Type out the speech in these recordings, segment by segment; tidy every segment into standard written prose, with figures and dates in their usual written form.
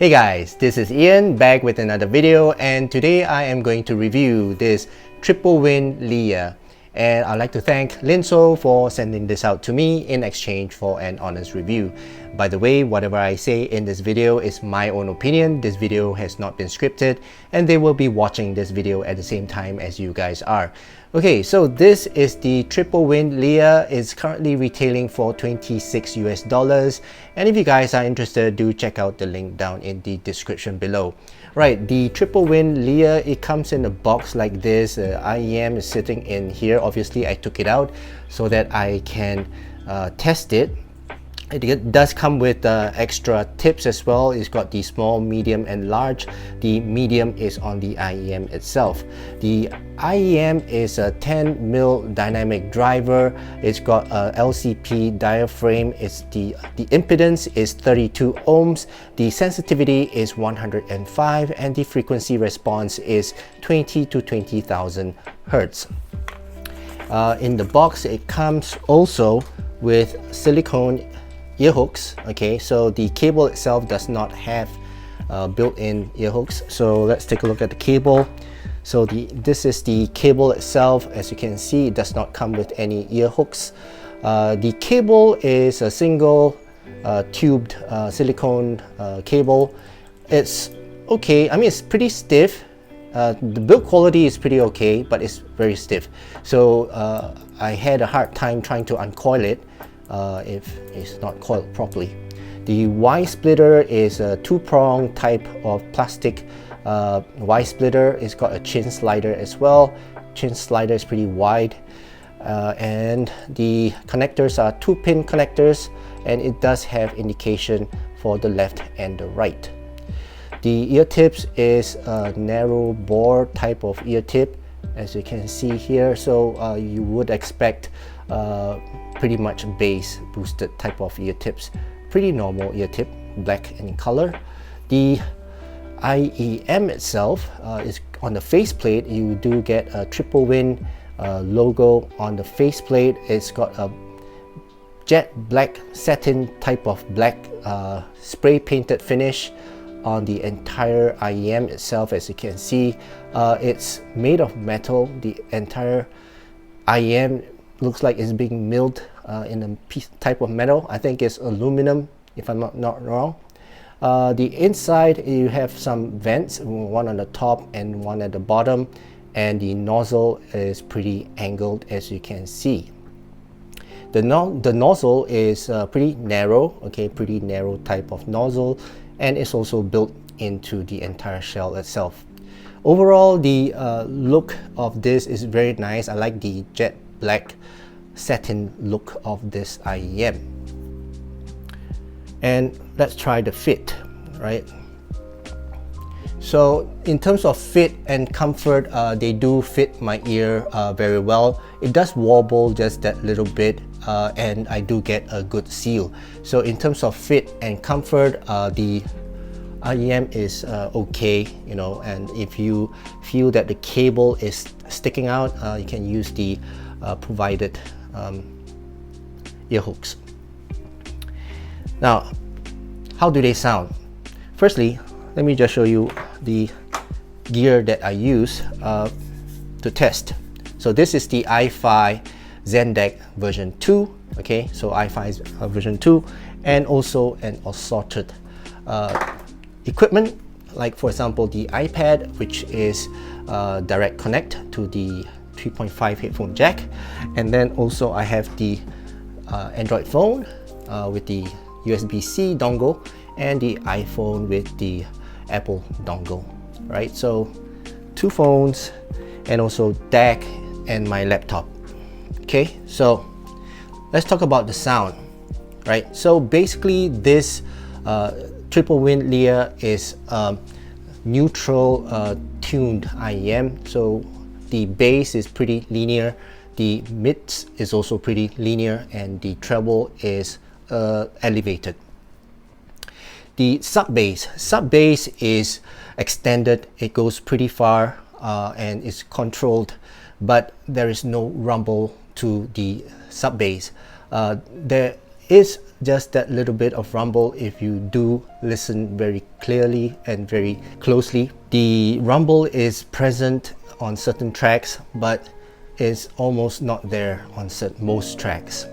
Hey guys, this is Ian back with another video, and today I am going to review this Tripowin Leá, and I'd like to thank Linsoul for sending this out to me in exchange for an honest review. By the way, whatever I say in this video is my own opinion. This video has not been scripted and they will be watching this video at the same time as you guys are. Okay, so this is the Tripowin Leá. It's currently retailing for $26 US, and if you guys are interested, do check out the link down in the description below. Right, the Tripowin Leá, it comes in a box like this. IEM is sitting in here. Obviously I took it out so that I can test it. It does come with extra tips as well. It's got the small, medium and large. The medium is on the IEM itself. The IEM is a 10mm dynamic driver. It's got a LCP diaphragm. The impedance is 32 ohms. The sensitivity is 105 and the frequency response is 20 to 20,000 hertz. In the box, it comes also with silicone ear hooks. Okay, so the cable itself does not have built-in ear hooks. So let's take a look at the cable. So this is the cable itself. As you can see, it does not come with any ear hooks. The cable is a single tubed silicone cable. It's okay. I mean, it's pretty stiff. The build quality is pretty okay, but it's very stiff. So I had a hard time trying to uncoil it if it's not coiled properly. The Y splitter is a two-prong type of plastic Y splitter. It's got a chin slider as well. Chin slider is pretty wide, and the connectors are 2-pin connectors, and it does have indication for the left and the right. The ear tips is a narrow bore type of ear tip, as you can see here. So you would expect pretty much bass boosted type of ear tips. Pretty normal ear tip, black in color. The IEM itself is on the faceplate. You do get a Tripowin logo on the faceplate. It's got a jet black satin type of black spray painted finish on the entire IEM itself. As you can see, it's made of metal. The entire IEM looks like it's being milled in a piece type of metal. I think it's aluminum, if I'm not wrong. The inside, you have some vents, one on the top and one at the bottom, and the nozzle is pretty angled, as you can see. The nozzle is pretty narrow, okay, pretty narrow type of nozzle, and it's also built into the entire shell itself. Overall, the look of this is very nice. I like the jet black satin look of this IEM. And let's try the fit, right? So in terms of fit and comfort, they do fit my ear very well. It does wobble just that little bit, and I do get a good seal. So in terms of fit and comfort, the IEM is okay, you know, and if you feel that the cable is sticking out, you can use the provided ear hooks. Now, how do they sound? Firstly, let me just show you the gear that I use to test. So this is the i5 Zendeck version 2. Okay, so i5 version 2, and also an assorted equipment, like for example the iPad, which is direct connect to the 3.5 headphone jack, and then also I have the Android phone with the USB-C dongle, and the iPhone with the Apple dongle, right? So two phones, and also DAC and my laptop. Okay, so let's talk about the sound, right? So basically this Tripowin Leá is neutral tuned IEM. So the bass is pretty linear, the mids is also pretty linear, and the treble is elevated. The sub bass is extended. It goes pretty far and is controlled, but there is no rumble to the sub bass. There is just that little bit of rumble if you do listen very clearly and very closely. The rumble is present on certain tracks, but is almost not there on most tracks.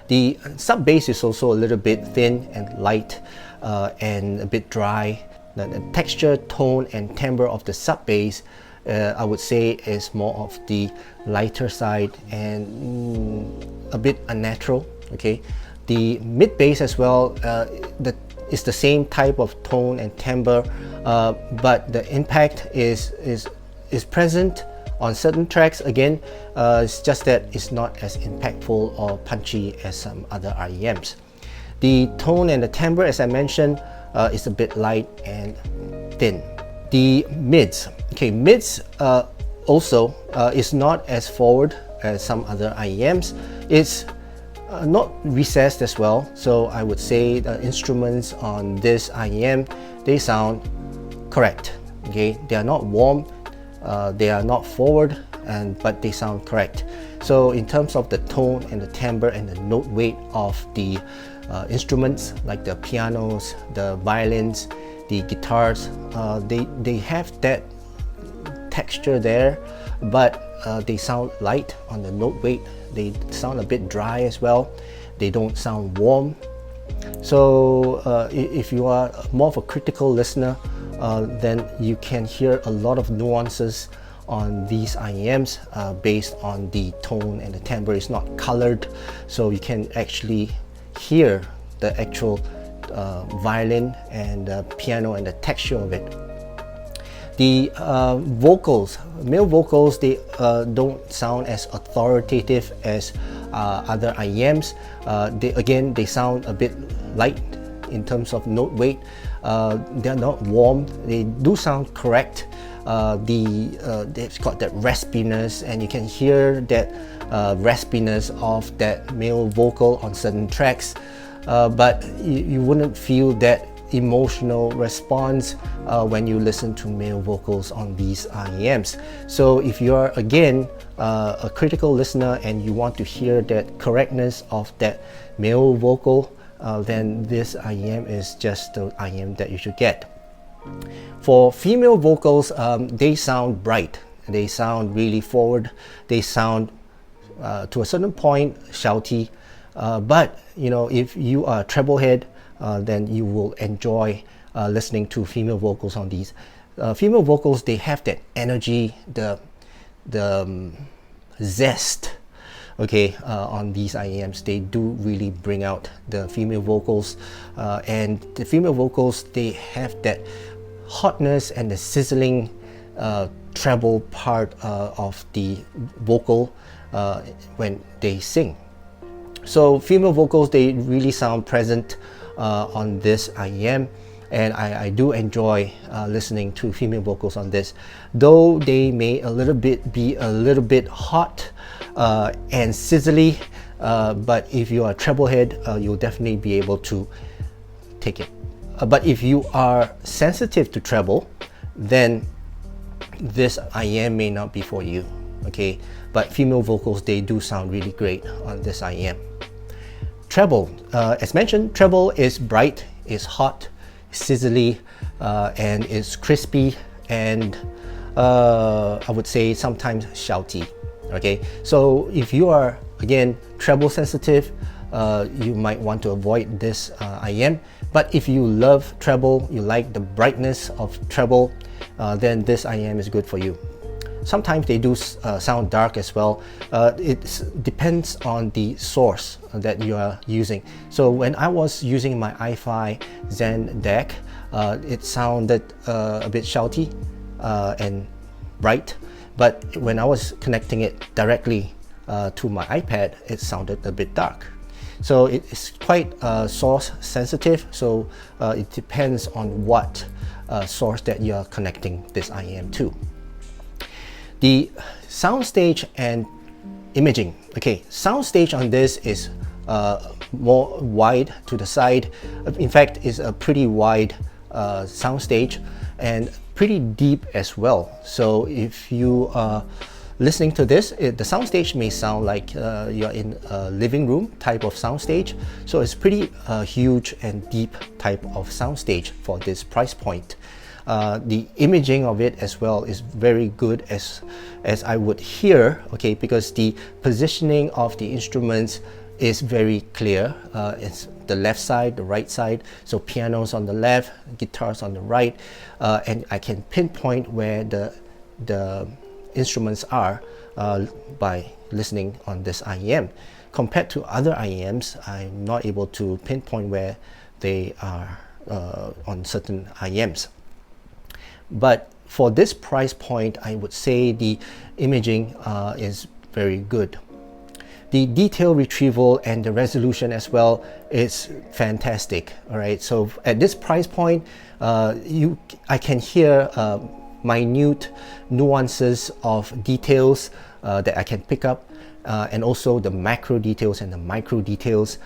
The sub bass is also a little bit thin and light and a bit dry. The texture, tone, and timbre of the sub bass, I would say, is more of the lighter side and a bit unnatural. Okay, the mid bass as well, is the same type of tone and timbre, but the impact is present on certain tracks. Again, it's just that it's not as impactful or punchy as some other REMs. The tone and the timbre, as I mentioned, is a bit light and thin. The mids, okay, mids also is not as forward as some other REMs. It's not recessed as well, so I would say the instruments on this REM, they sound correct. Okay, they are not warm, they are not forward, but they sound correct. So in terms of the tone and the timbre and the note weight of the instruments like the pianos, the violins, the guitars, they have that texture there, but they sound light on the note weight. They sound a bit dry as well. They don't sound warm. So if you are more of a critical listener, then you can hear a lot of nuances on these REMs based on the tone and the timbre. It's not colored, so you can actually hear the actual violin and piano and the texture of it. The vocals, male vocals, they don't sound as authoritative as other REMs. They sound a bit light in terms of note weight. They're not warm. They do sound correct. They've got that raspiness, and you can hear that raspiness of that male vocal on certain tracks, but you wouldn't feel that emotional response when you listen to male vocals on these REMs. So if you are again a critical listener and you want to hear that correctness of that male vocal, then this REM is just the REM that you should get. For female vocals, they sound bright, they sound really forward, they sound to a certain point shouty, but you know, if you are a treble head, then you will enjoy listening to female vocals on these. Female vocals, they have that energy, the zest, okay, on these REMs. They do really bring out the female vocals, and the female vocals, they have that hotness and the sizzling treble part of the vocal when they sing. So female vocals, they really sound present on this REM, and I do enjoy listening to female vocals on this, though they may be a little bit hot and sizzly, but if you are a treble head, you'll definitely be able to take it. But if you are sensitive to treble, then this REM may not be for you. Okay, but female vocals, they do sound really great on this REM. Treble, as mentioned, treble is bright, is hot, sizzly, and is crispy, and I would say sometimes shouty. Okay, so if you are again treble sensitive, you might want to avoid this REM. But if you love treble, you like the brightness of treble, then this REM is good for you. Sometimes they do sound dark as well. It depends on the source that you are using. So when I was using my iFi Zen deck, it sounded a bit shouty and bright, but when I was connecting it directly to my iPad, it sounded a bit dark. So it's quite source sensitive, so it depends on what source that you're connecting this REM to. The soundstage and imaging. Okay, soundstage on this is more wide to the side. In fact, it's a pretty wide soundstage and pretty deep as well. So if you listening to this, the soundstage may sound like you're in a living room type of soundstage. So it's pretty huge and deep type of soundstage for this price point. The imaging of it as well is very good as I would hear, okay, because the positioning of the instruments is very clear. It's the left side, the right side, so pianos on the left, guitars on the right, and I can pinpoint where the instruments are by listening on this IEM. Compared to other IEMs, I'm not able to pinpoint where they are on certain IEMs. But for this price point, I would say the imaging is very good. The detail retrieval and the resolution as well is fantastic. All right, so at this price point, I can hear minute nuances of details that I can pick up, and also the macro details and the micro details,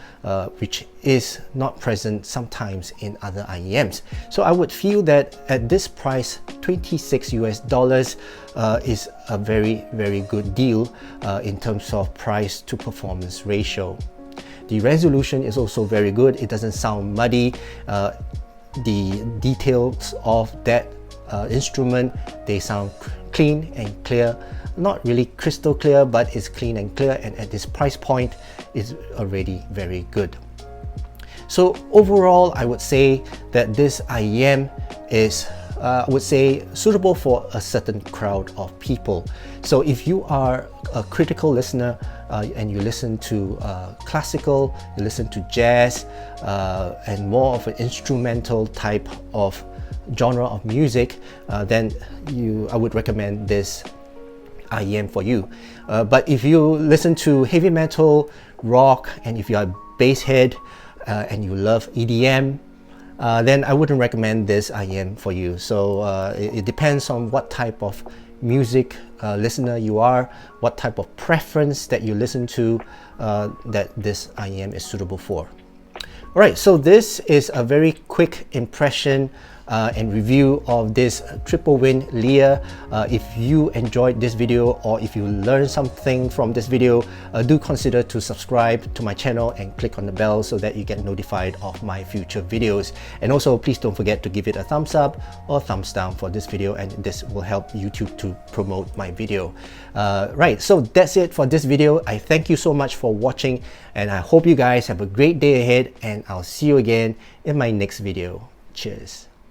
which is not present sometimes in other IEMs. So I would feel that at this price, $26 US, is a very, very good deal in terms of price to performance ratio. The resolution is also very good. It doesn't sound muddy. The details of that instrument, they sound clean and clear. Not really crystal clear, but it's clean and clear, and at this price point is already very good. So overall, I would say that this IEM is I would say suitable for a certain crowd of people. So if you are a critical listener and you listen to classical, you listen to jazz, and more of an instrumental type of genre of music, then I would recommend this IEM for you. But if you listen to heavy metal, rock, and if you are a bass head and you love EDM, then I wouldn't recommend this IEM for you. So it depends on what type of music listener you are, what type of preference that you listen to, that this IEM is suitable for. Alright, so this is a very quick impression and review of this Tripowin Leá. If you enjoyed this video or if you learned something from this video, do consider to subscribe to my channel and click on the bell so that you get notified of my future videos. And also please don't forget to give it a thumbs up or thumbs down for this video, and this will help YouTube to promote my video. Right, so that's it for this video. I thank you so much for watching, and I hope you guys have a great day ahead, and I'll see you again in my next video. Cheers.